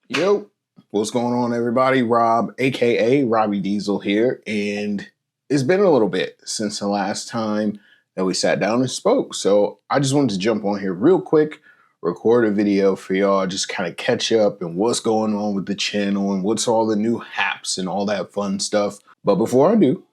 Yo, what's going on, everybody? Rob, aka Robbie Diesel here, and it's been a little bit since the last time that we sat down and spoke. So I just wanted to jump on here real quick, record a video for y'all, just kind of catch up and what's going on with the channel and what's all the new haps and all that fun stuff. But before I do,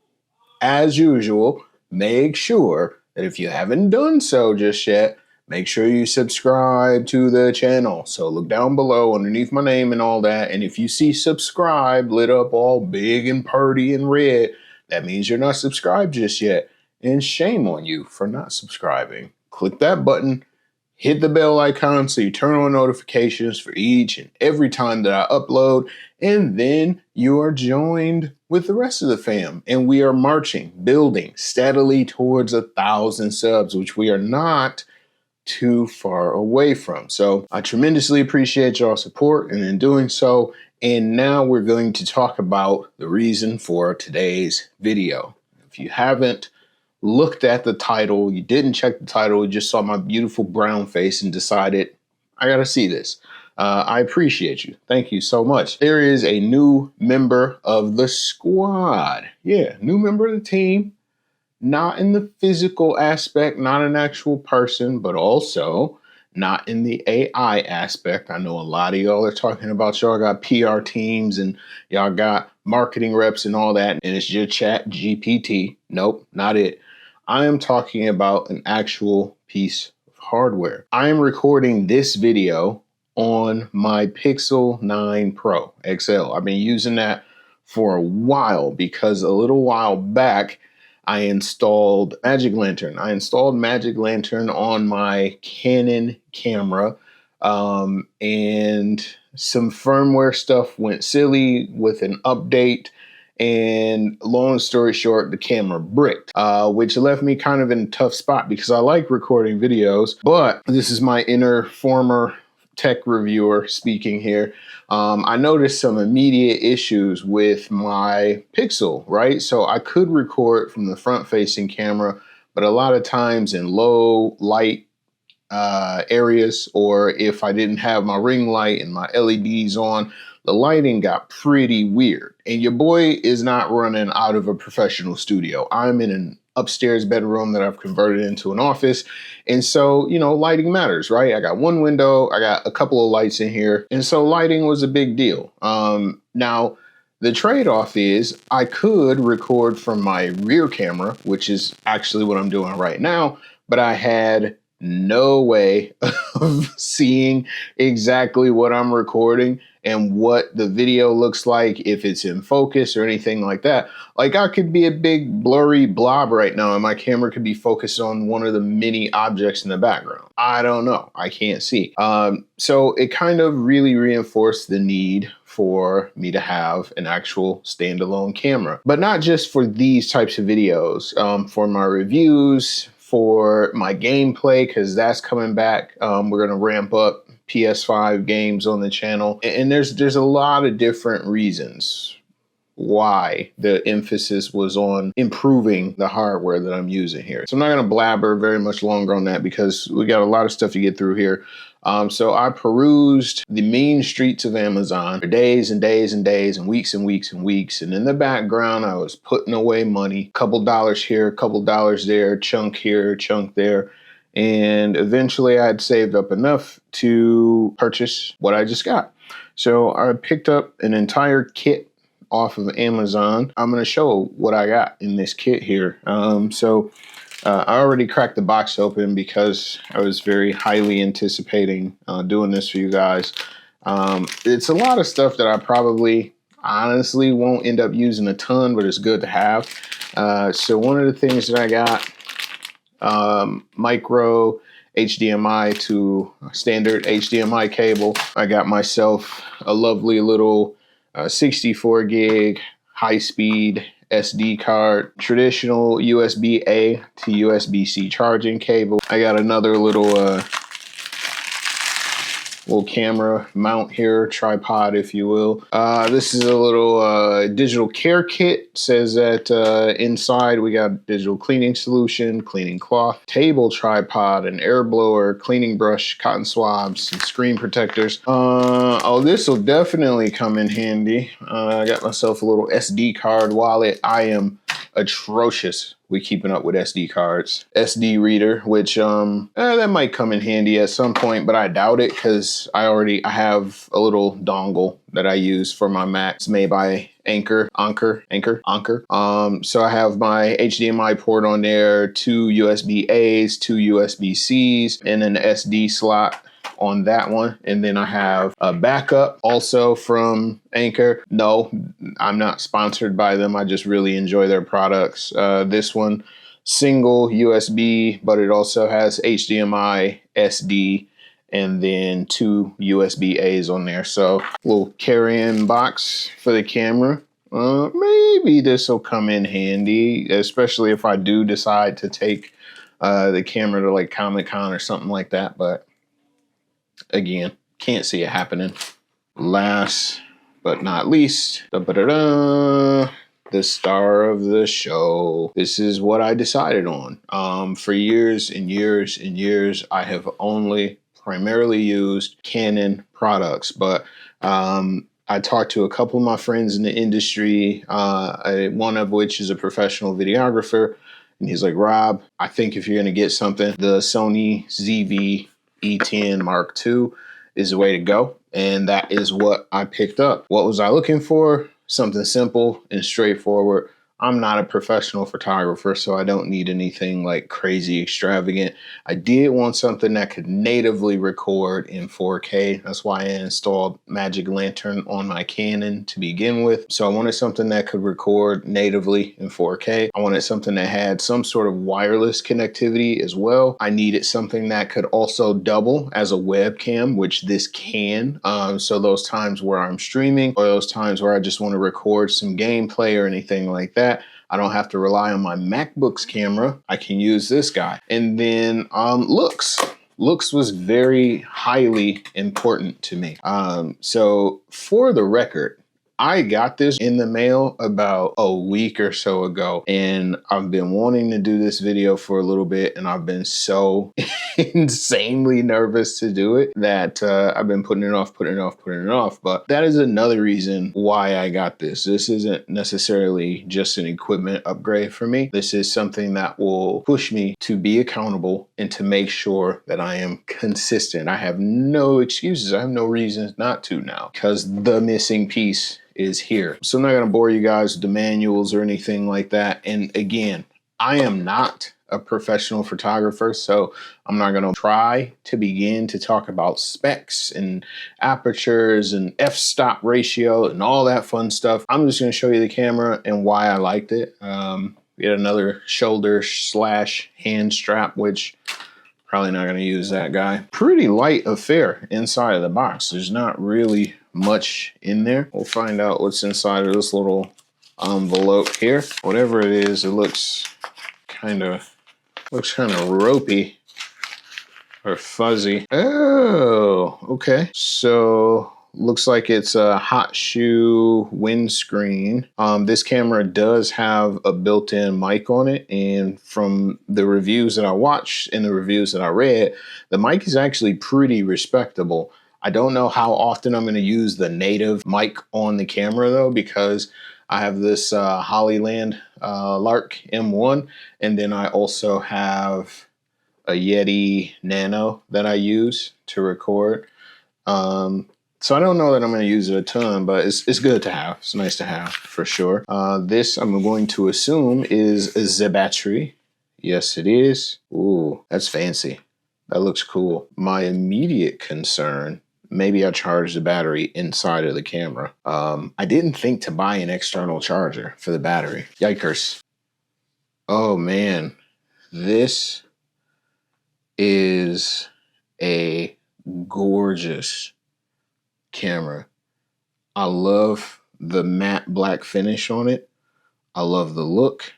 as usual, make sure that if you haven't done so just yet, make sure you subscribe to the channel. So look down below underneath my name and all that. And if you see subscribe lit up all big and purty and red, that means you're not subscribed just yet. And shame on you for not subscribing. Click that button, hit the bell icon so you turn on notifications for each and every time that I upload. And then you are joined with the rest of the fam. And we are marching, building steadily towards 1,000 subs, which we are not too far away from. So I tremendously appreciate y'all's support and in doing so. And now we're going to talk about the reason for today's video. If you haven't looked at the title, you didn't check the title, you just saw my beautiful brown face and decided, I gotta see this. I appreciate you. Thank you so much. There is a new member of the squad. Yeah, new member of the team. Not in the physical aspect, not an actual person, but also not in the AI aspect. I know a lot of y'all are talking about y'all got PR teams and y'all got marketing reps and all that, and it's just Chat GPT. Nope, not it. I am talking about an actual piece of hardware. I am recording this video on my Pixel 9 Pro XL. I've been using that for a while because a little while back, I installed Magic Lantern. I installed Magic Lantern on my Canon camera, and some firmware stuff went silly with an update. And long story short, the camera bricked, which left me kind of in a tough spot because I like recording videos, but this is my inner former tech reviewer speaking here. I noticed some immediate issues with my Pixel, right? So I could record from the front facing camera, but a lot of times in low light areas, or if I didn't have my ring light and my LEDs on, the lighting got pretty weird. And your boy is not running out of a professional studio. I'm in an upstairs bedroom that I've converted into an office. And so, you know, lighting matters, right? I got one window, I got a couple of lights in here. And so lighting was a big deal. Now, the trade-off is I could record from my rear camera, which is actually what I'm doing right now, but I had no way of seeing exactly what I'm recording and what the video looks like, if it's in focus or anything like that. Like, I could be a big blurry blob right now and my camera could be focused on one of the many objects in the background. I don't know. I can't see. So it kind of really reinforced the need for me to have an actual standalone camera, but not just for these types of videos, for my reviews, for my gameplay, because that's coming back. We're going to ramp up PS5 games on the channel. And there's a lot of different reasons why the emphasis was on improving the hardware that I'm using here. So I'm not going to blabber very much longer on that because we got a lot of stuff to get through here. So I perused the mean streets of Amazon for days and days and days and weeks and weeks and weeks. And in the background, I was putting away money, couple dollars here, couple dollars there, chunk here, chunk there. And eventually I had saved up enough to purchase what I just got. So I picked up an entire kit off of Amazon. I'm going to show what I got in this kit here. I already cracked the box open because I was very highly anticipating doing this for you guys. It's a lot of stuff that I probably honestly won't end up using a ton, but it's good to have. So one of the things that I got, micro HDMI to standard HDMI cable. I got myself a lovely little 64 gig high-speed SD card, traditional USB-A to USB-C charging cable. I got another little little camera mount here, tripod, if you will. This is a little digital care kit. It says that inside we got digital cleaning solution, cleaning cloth, table tripod, an air blower, cleaning brush, cotton swabs, and screen protectors. Oh, this will definitely come in handy. I got myself a little SD card wallet. I am atrocious with keeping up with SD cards. SD reader, which that might come in handy at some point, but I doubt it because I have a little dongle that I use for my Mac. It's made by Anker. So I have my HDMI port on there, 2 USB A's, 2 USB C's, and an SD slot on that one. And then I have a backup also from Anker. No, I'm not sponsored by them. I just really enjoy their products. This one, single USB, but it also has HDMI, SD, and then 2 USB A's on there. So little carry-in box for the camera. Maybe this will come in handy, especially if I do decide to take the camera to like Comic-Con or something like that. But again, can't see it happening. Last but not least, the star of the show. This is what I decided on. For years and years and years, I have only primarily used Canon products, but I talked to a couple of my friends in the industry, one of which is a professional videographer, and he's like, Rob, I think if you're going to get something, the Sony ZV-E10 Mark II is the way to go. And that is what I picked up. What was I looking for? Something simple and straightforward. I'm not a professional photographer, so I don't need anything like crazy extravagant. I did want something that could natively record in 4K. That's why I installed Magic Lantern on my Canon to begin with. So I wanted something that could record natively in 4K. I wanted something that had some sort of wireless connectivity as well. I needed something that could also double as a webcam, which this can. So those times where I'm streaming or those times where I just want to record some gameplay or anything like that, I don't have to rely on my MacBook's camera. I can use this guy. And then looks. Looks was very highly important to me. So for the record, I got this in the mail about a week or so ago, and I've been wanting to do this video for a little bit, and I've been so insanely nervous to do it that I've been putting it off. But that is another reason why I got this. This isn't necessarily just an equipment upgrade for me. This is something that will push me to be accountable and to make sure that I am consistent. I have no excuses. I have no reasons not to now, because the missing piece is here. So I'm not going to bore you guys with the manuals or anything like that. And again, I am not a professional photographer, so I'm not going to try to begin to talk about specs and apertures and f-stop ratio and all that fun stuff. I'm just going to show you the camera and why I liked it. We had another shoulder / hand strap, which probably not going to use that guy. Pretty light affair inside of the box. There's not really much in there. We'll find out what's inside of this little envelope here. Whatever it is, it looks kind of ropey or fuzzy. Oh, okay. So looks like it's a hot shoe windscreen. This camera does have a built-in mic on it, and from the reviews that I watched and the reviews that I read, the mic is actually pretty respectable. I don't know how often I'm going to use the native mic on the camera though, because I have this Hollyland Lark M1, and then I also have a Yeti Nano that I use to record. So I don't know that I'm going to use it a ton, but it's good to have. It's nice to have for sure. This I'm going to assume is the battery. Yes, it is. Ooh, that's fancy. That looks cool. My immediate concern, maybe I charge the battery inside of the camera. I didn't think to buy an external charger for the battery. Yikers. Oh man, this is a gorgeous camera. I love the matte black finish on it. I love the look.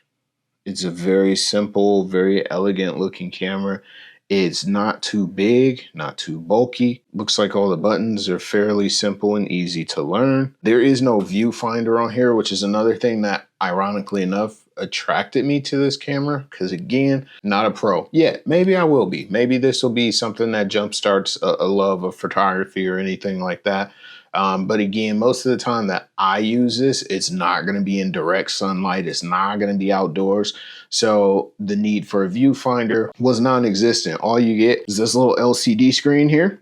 It's a very simple, very elegant looking camera. It's not too big, not too bulky. Looks like all the buttons are fairly simple and easy to learn. There is no viewfinder on here, which is another thing that, ironically enough, attracted me to this camera, because again, not a pro yet. Maybe I will be. Maybe this will be something that jumpstarts a love of photography or anything like that. But again, most of the time that I use this, it's not going to be in direct sunlight. It's not going to be outdoors. So the need for a viewfinder was non-existent. All you get is this little LCD screen here,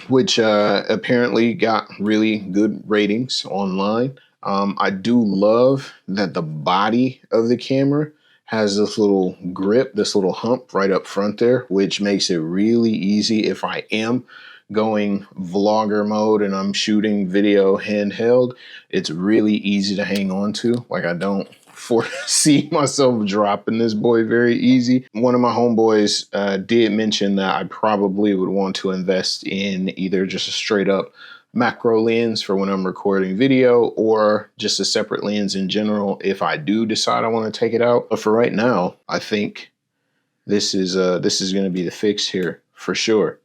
which apparently got really good ratings online. I do love that the body of the camera has this little grip, this little hump right up front there, which makes it really easy if I am going vlogger mode and I'm shooting video handheld. It's really easy to hang on to. Like, I don't foresee myself dropping this boy very easy. One of my homeboys did mention that I probably would want to invest in either just a straight up macro lens for when I'm recording video, or just a separate lens in general if I do decide I want to take it out. But for right now, I think this is going to be the fix here for sure.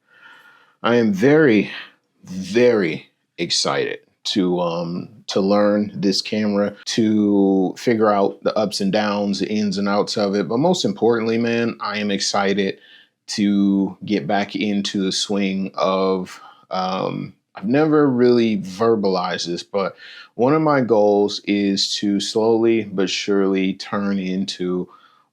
I am very, very excited to learn this camera, to figure out the ups and downs, the ins and outs of it. But most importantly, man, I am excited to get back into the swing of, I've never really verbalized this, but one of my goals is to slowly but surely turn into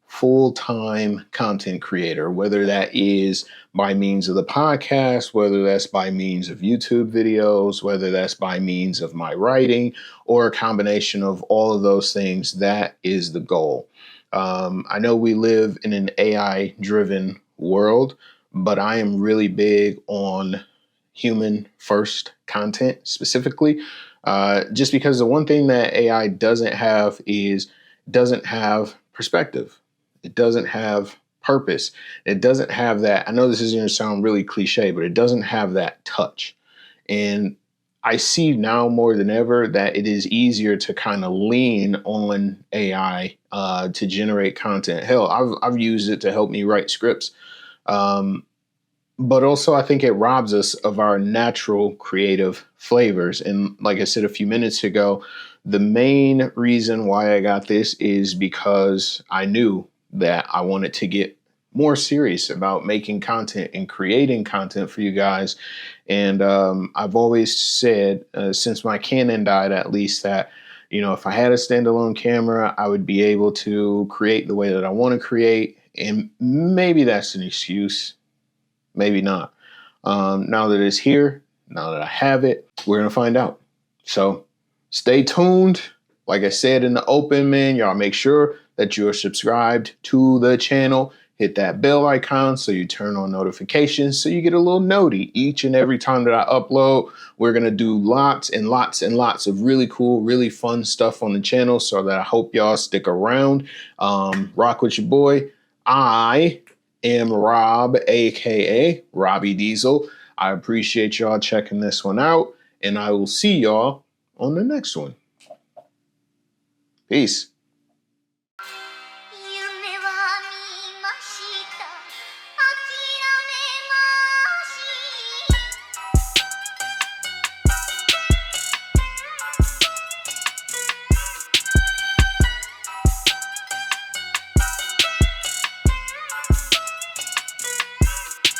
full-time content creator, whether that is by means of the podcast, whether that's by means of YouTube videos, whether that's by means of my writing, or a combination of all of those things. That is the goal. I know we live in an AI-driven world, but I am really big on human first content specifically, just because the one thing that AI doesn't have is doesn't have perspective. It doesn't have purpose. It doesn't have that. I know this is going to sound really cliche, but it doesn't have that touch. And I see now more than ever that it is easier to kind of lean on AI to generate content. Hell, I've used it to help me write scripts. But also I think it robs us of our natural creative flavors. And like I said a few minutes ago, the main reason why I got this is because I knew that I wanted to get more serious about making content and creating content for you guys. And I've always said, since my Canon died at least, that, you know, if I had a standalone camera, I would be able to create the way that I want to create. And maybe that's an excuse, maybe not. Now that it's here, now that I have it, we're going to find out. So stay tuned. Like I said in the open, man, y'all make sure that you're subscribed to the channel. Hit that bell icon so you turn on notifications so you get a little noti each and every time that I upload. We're going to do lots and lots and lots of really cool, really fun stuff on the channel, so that I hope y'all stick around. Rock with your boy. I am Rob, aka Robbie Diesel. I appreciate y'all checking this one out, and I will see y'all on the next one. Peace.